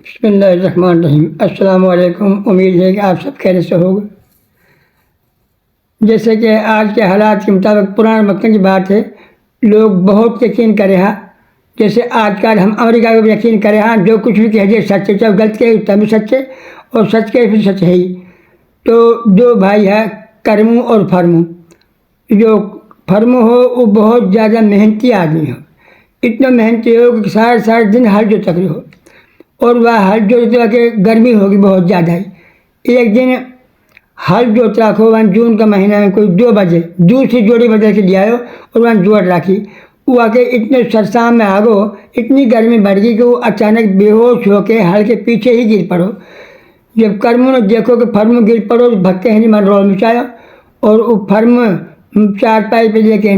بسم اللہ الرحمن الرحیم۔ السلام علیکم، امید ہے کہ آپ سب خیریت سے ہوگا۔ جیسے کہ آج کے حالات کے مطابق پرانے وقتوں کی بات ہے، لوگ بہت یقین کرے ہیں۔ جیسے آج کل ہم امریکہ کو بھی یقین کرے ہیں، جو کچھ بھی کہہ دے سچ ہے، چاہے غلط کہے تب بھی سچ ہے اور سچ کہے پھر سچ ہے ہی۔ تو دو بھائی ہے، کرمو اور فرمو۔ جو فرمو ہو وہ بہت زیادہ محنتی آدمی ہو، اتنا محنتی ہو کہ سارے دن ہل جو تک ہو، اور وہ ہل جوتتا کہ گرمی ہوگی بہت زیادہ ہی۔ ایک دن ہل جوت رکھو، وہاں جون کا مہینہ میں کوئی 2 بجے دوسری جوڑی بدل کے لے آئے اور وہاں جوڑ رکھی۔ وہ آ کے اتنے سرسام میں آگو، اتنی گرمی بڑھ گئی کہ وہ اچانک بے ہوش ہو کے ہل کے پیچھے ہی گر پڑو۔ جب کرمو نے دیکھو کہ فرمو گر پڑو تو بھگتے ہیں من رول مچایا، اور وہ فرمو چارپائی پہ لے کے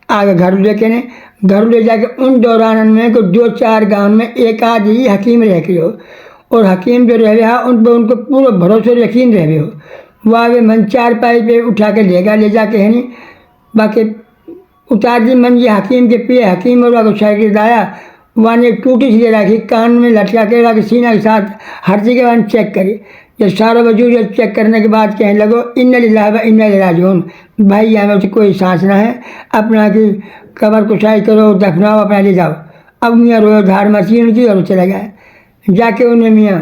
آگے گھر لے کے گھر لے جا کے ان دوران میں کوئی 2-4 گاؤں میں ایک آدھ ہی حکیم رہ کے ہو، اور حکیم جو رہے ہیں ان پہ ان کو پورا بھروسہ یقین رہے ہو۔ وہ آگے من چارپائی پہ اٹھا کے لے جا کے باقی اتار دی من یہ حکیم کے پیے حکیم، اور وہ شاگرد آیا، وہاں نے ایک ٹوٹی سی دے رکھی کان میں لٹکا کے رکھ سینہ کے ساتھ ہر جگہ وہاں چیک کری۔ یہ سارا وجود چیک کرنے کے بعد کہنے لگو انا للہ و انا الیہ راجعون، بھائی یہاں سے کوئی سانس نہ ہے، اپنا کی قبر کشائی کرو، دفناؤ، اپنا لے جاؤ۔ اب میاں روئے دھار مچی ان کی اور چلے گئے۔ جا کے انہیں میاں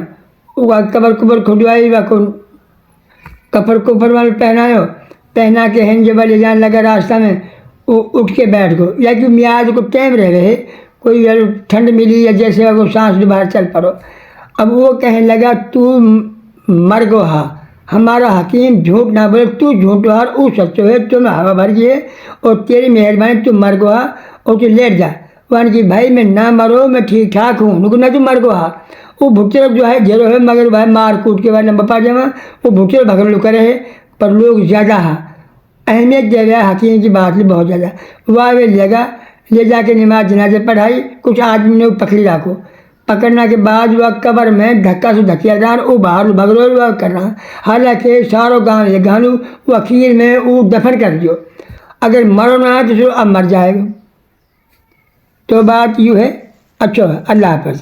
قبر کھدوائی، کفر والے پہنا کے جب لے جانے لگا راستہ میں، وہ اٹھ کے بیٹھ گو، یا کہ میاں کو ٹائم رہے کوئی ٹھنڈ ملی یا جیسے وہ سانس دوبارہ چل پڑو۔ اب وہ کہنے لگا تو مر گو ہا، ہمارا حکیم جھوٹ نہ بولے، تو جھوٹو ہار او سچو ہے، تم ہوا بھر گئی ہے اور تیری مہربانی تو مر گو ہا اور تو لیٹ جا۔ وہاں کہ بھائی میں نہ مرو، میں ٹھیک ٹھاک ہوں، نہ تو مر گو ہا۔ وہ بھٹے جو ہے گھیرو ہے، مگر بھائی مار کوٹ کے بعد لمبا پا جمع وہ بھٹے بھگڑ لو کرے ہے، پر لوگ زیادہ ہاں اہمیت دے گیا حکیم کی بات لی بہت زیادہ۔ وہ لے جا کے نماز جنازے پڑھائی، کچھ آدمی نے پکڑی رکھو، پکڑنے کے بعد وہ قبر میں دھکا سے دھکیا دار وہ باہر بھگڑو کر رہا، حالانکہ ساروں گاؤں یہ گانو وہ اخیر میں وہ دفن کر دیو، اگر مرو نہ ہے تو اب مر جائے گا۔ تو بات یوں ہے۔ اچھا، اللہ حافظ۔